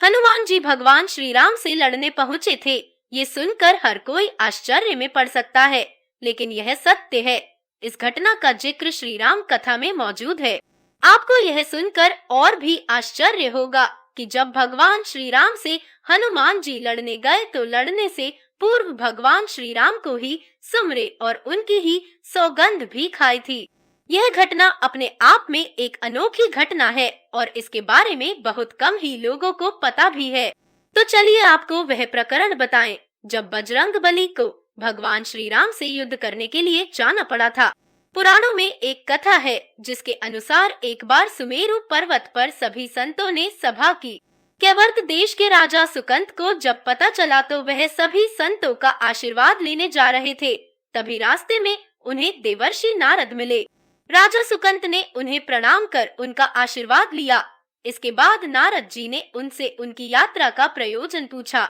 हनुमान जी भगवान श्री राम से लड़ने पहुंचे थे। ये सुनकर हर कोई आश्चर्य में पड़ सकता है, लेकिन यह सत्य है। इस घटना का जिक्र श्री राम कथा में मौजूद है। आपको यह सुनकर और भी आश्चर्य होगा कि जब भगवान श्री राम से हनुमान जी लड़ने गए तो लड़ने से पूर्व भगवान श्री राम को ही सुमरे और उनकी ही सौगंध भी खाई थी। यह घटना अपने आप में एक अनोखी घटना है और इसके बारे में बहुत कम ही लोगों को पता भी है। तो चलिए आपको वह प्रकरण बताएं जब बजरंगबली को भगवान श्री राम से युद्ध करने के लिए जाना पड़ा था। पुराणों में एक कथा है जिसके अनुसार एक बार सुमेरु पर्वत पर सभी संतों ने सभा की। कैवर्त देश के राजा सुकंत को जब पता चला तो वह सभी संतों का आशीर्वाद लेने जा रहे थे। तभी रास्ते में उन्हें देवर्षि नारद मिले। राजा सुकंत ने उन्हें प्रणाम कर उनका आशीर्वाद लिया। इसके बाद नारद जी ने उनसे उनकी यात्रा का प्रयोजन पूछा।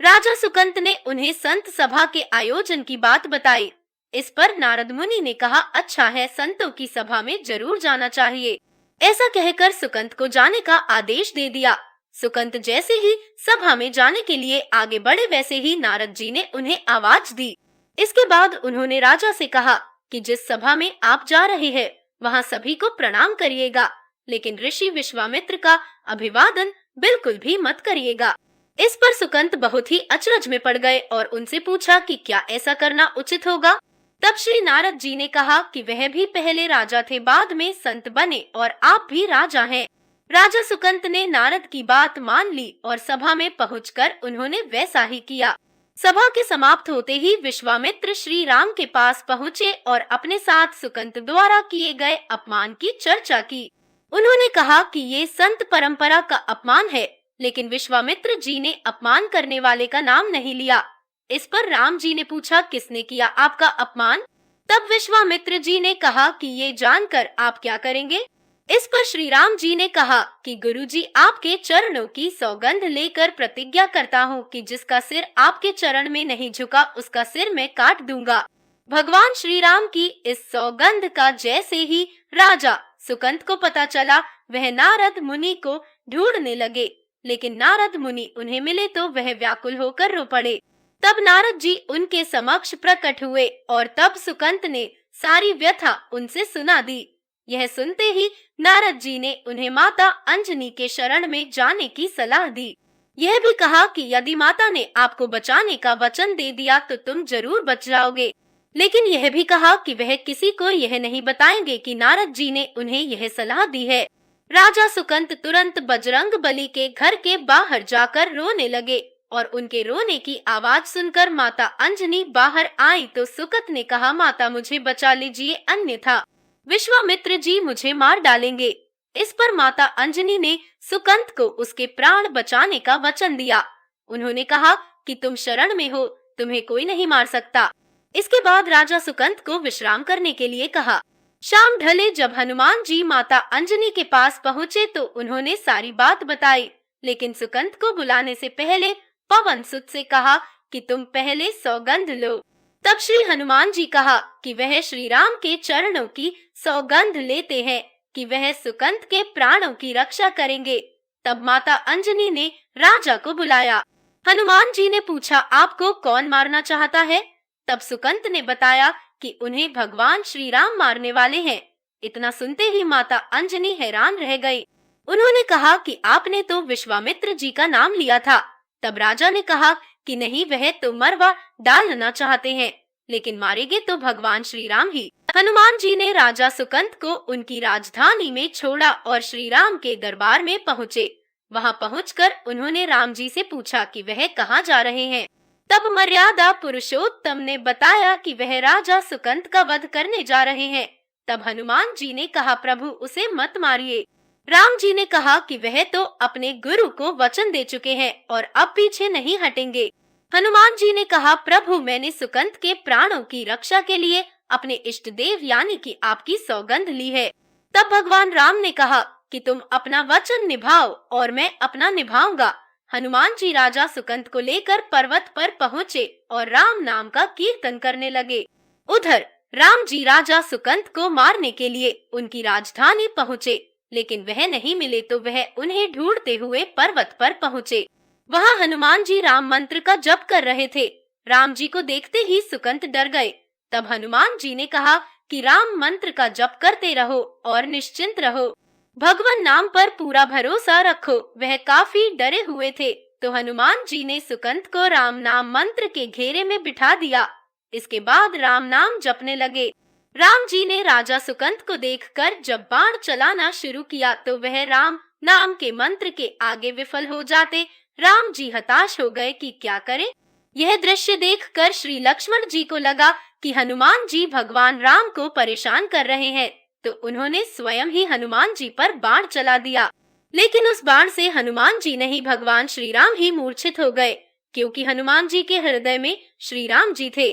राजा सुकंत ने उन्हें संत सभा के आयोजन की बात बताई। इस पर नारद मुनि ने कहा, अच्छा है, संतों की सभा में जरूर जाना चाहिए। ऐसा कहकर सुकंत को जाने का आदेश दे दिया। सुकंत जैसे ही सभा में जाने के लिए आगे बढ़े वैसे ही नारद जी ने उन्हें आवाज दी। इसके बाद उन्होंने राजा से कहा कि जिस सभा में आप जा रहे हैं वहाँ सभी को प्रणाम करिएगा, लेकिन ऋषि विश्वामित्र का अभिवादन बिल्कुल भी मत करिएगा। इस पर सुकंत बहुत ही अचरज में पड़ गए और उनसे पूछा कि क्या ऐसा करना उचित होगा। तब श्री नारद जी ने कहा कि वह भी पहले राजा थे, बाद में संत बने और आप भी राजा हैं। राजा सुकंत ने नारद की बात मान ली और सभा में पहुंचकर उन्होंने वैसा ही किया। सभा के समाप्त होते ही विश्वामित्र श्री राम के पास पहुँचे और अपने साथ सुकंत द्वारा किए गए अपमान की चर्चा की। उन्होंने कहा कि ये संत परंपरा का अपमान है, लेकिन विश्वामित्र जी ने अपमान करने वाले का नाम नहीं लिया। इस पर राम जी ने पूछा, किसने किया आपका अपमान? तब विश्वामित्र जी ने कहा कि ये जानकर आप क्या करेंगे? इस पर श्री राम जी ने कहा कि गुरुजी, आपके चरणों की सौगंध लेकर प्रतिज्ञा करता हूँ कि जिसका सिर आपके चरण में नहीं झुका उसका सिर मैं काट दूंगा। भगवान श्री राम की इस सौगंध का जैसे ही राजा सुकंत को पता चला, वह नारद मुनि को ढूंढने लगे, लेकिन नारद मुनि उन्हें मिले तो वह व्याकुल होकर रो पड़े। तब नारद जी उनके समक्ष प्रकट हुए और तब सुकंत ने सारी व्यथा उनसे सुना दी। यह सुनते ही नारद जी ने उन्हें माता अंजनी के शरण में जाने की सलाह दी। यह भी कहा कि यदि माता ने आपको बचाने का वचन दे दिया तो तुम जरूर बच जाओगे, लेकिन यह भी कहा कि वह किसी को यह नहीं बताएंगे कि नारद जी ने उन्हें यह सलाह दी है। राजा सुकंत तुरंत बजरंगबली के घर के बाहर जाकर रोने लगे और उनके रोने की आवाज सुनकर माता अंजनी बाहर आई तो सुकंत ने कहा, माता मुझे बचा लीजिए, अन्यथा विश्वामित्र जी मुझे मार डालेंगे। इस पर माता अंजनी ने सुकंत को उसके प्राण बचाने का वचन दिया। उन्होंने कहा कि तुम शरण में हो, तुम्हें कोई नहीं मार सकता। इसके बाद राजा सुकंत को विश्राम करने के लिए कहा। शाम ढले जब हनुमान जी माता अंजनी के पास पहुँचे तो उन्होंने सारी बात बताई, लेकिन सुकंत को बुलाने से पहले पवन सुत से कहा कि तुम पहले सौगंध लो। तब श्री हनुमान जी कहा कि वह श्री राम के चरणों की सौगंध लेते हैं कि वह सुकंत के प्राणों की रक्षा करेंगे। तब माता अंजनी ने राजा को बुलाया। हनुमान जी ने पूछा, आपको कौन मारना चाहता है? तब सुकंत ने बताया कि उन्हें भगवान श्री राम मारने वाले हैं। इतना सुनते ही माता अंजनी हैरान रह गई। उन्होंने कहा कि आपने तो विश्वामित्र जी का नाम लिया था। तब राजा ने कहा कि नहीं, वह तो मरवा डालना चाहते हैं, लेकिन मारेंगे तो भगवान श्री राम ही। हनुमान जी ने राजा सुकंत को उनकी राजधानी में छोड़ा और श्री राम के दरबार में पहुँचे। वहां पहुंचकर उन्होंने राम जी से पूछा कि वह कहाँ जा रहे हैं। तब मर्यादा पुरुषोत्तम ने बताया कि वह राजा सुकंत का वध करने जा रहे हैं। तब हनुमान जी ने कहा, प्रभु उसे मत मारिए। राम जी ने कहा कि वह तो अपने गुरु को वचन दे चुके हैं और अब पीछे नहीं हटेंगे। हनुमान जी ने कहा, प्रभु मैंने सुकंत के प्राणों की रक्षा के लिए अपने इष्ट देव यानी कि आपकी सौगंध ली है। तब भगवान राम ने कहा कि तुम अपना वचन निभाओ और मैं अपना निभाऊंगा। हनुमान जी राजा सुकंत को लेकर पर्वत पर पहुँचे और राम नाम का कीर्तन करने लगे। उधर राम जी राजा सुकंत को मारने के लिए उनकी राजधानी पहुँचे, लेकिन वह नहीं मिले तो वह उन्हें ढूंढते हुए पर्वत पर पहुँचे। वहाँ हनुमान जी राम मंत्र का जप कर रहे थे। राम जी को देखते ही सुकंत डर गए। तब हनुमान जी ने कहा कि राम मंत्र का जप करते रहो और निश्चिंत रहो, भगवान नाम पर पूरा भरोसा रखो। वह काफी डरे हुए थे तो हनुमान जी ने सुकंत को राम नाम मंत्र के घेरे में बिठा दिया। इसके बाद राम नाम जपने लगे। राम जी ने राजा सुकंत को देखकर जब बाण चलाना शुरू किया तो वह राम नाम के मंत्र के आगे विफल हो जाते। राम जी हताश हो गए कि क्या करें। यह दृश्य देखकर श्री लक्ष्मण जी को लगा कि हनुमान जी भगवान राम को परेशान कर रहे हैं, तो उन्होंने स्वयं ही हनुमान जी पर बाण चला दिया। लेकिन उस बाण से हनुमान जी नहीं, भगवान श्री राम ही मूर्छित हो गए, क्योंकि हनुमान जी के हृदय में श्री राम जी थे।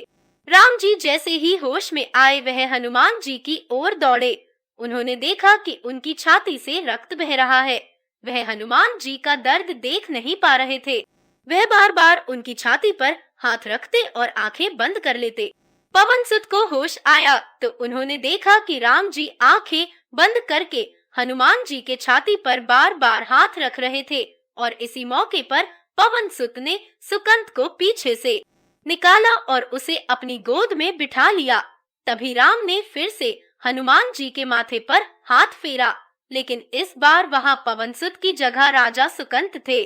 राम जी जैसे ही होश में आए वह हनुमान जी की ओर दौड़े। उन्होंने देखा कि उनकी छाती से रक्त बह रहा है। वह हनुमान जी का दर्द देख नहीं पा रहे थे। वह बार बार उनकी छाती पर हाथ रखते और आंखें बंद कर लेते। पवन सुत को होश आया तो उन्होंने देखा कि राम जी आंखें बंद करके हनुमान जी के छाती पर बार बार हाथ रख रहे थे और इसी मौके पर पवन सुत ने सुकंत को पीछे से निकाला और उसे अपनी गोद में बिठा लिया। तभी राम ने फिर से हनुमान जी के माथे पर हाथ फेरा, लेकिन इस बार वहां पवन सुत की जगह राजा सुकंत थे।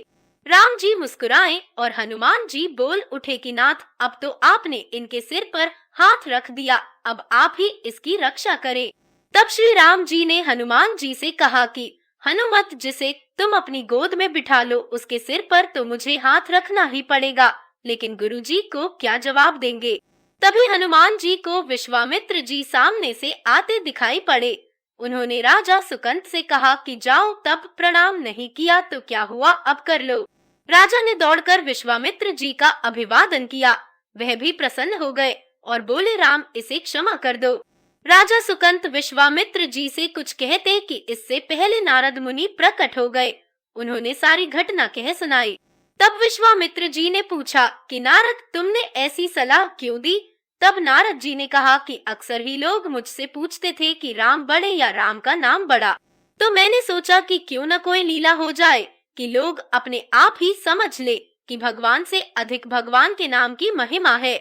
राम जी मुस्कुराए और हनुमान जी बोल उठे कि नाथ, अब तो आपने इनके सिर पर हाथ रख दिया, अब आप ही इसकी रक्षा करें। तब श्री राम जी ने हनुमान जी से कहा कि हनुमत, जिसे तुम अपनी गोद में बिठा लो उसके सिर पर तो मुझे हाथ रखना ही पड़ेगा, लेकिन गुरुजी को क्या जवाब देंगे। तभी हनुमान जी को विश्वामित्र जी सामने से आते दिखाई पड़े। उन्होंने राजा सुकंत से कहा कि जाओ, तब प्रणाम नहीं किया तो क्या हुआ, अब कर लो। राजा ने दौड़कर विश्वामित्र जी का अभिवादन किया। वह भी प्रसन्न हो गए और बोले, राम, इसे क्षमा कर दो। राजा सुकंत विश्वामित्र जी से कुछ कहते कि इससे पहले नारद मुनि प्रकट हो गए। उन्होंने सारी घटना कह सुनाई। तब विश्वामित्र जी ने पूछा कि नारद, तुमने ऐसी सलाह क्यों दी? तब नारद जी ने कहा कि अक्सर ही लोग मुझसे पूछते थे कि राम बड़े या राम का नाम बड़ा, तो मैंने सोचा कि क्यों न कोई लीला हो जाए कि लोग अपने आप ही समझ ले कि भगवान से अधिक भगवान के नाम की महिमा है।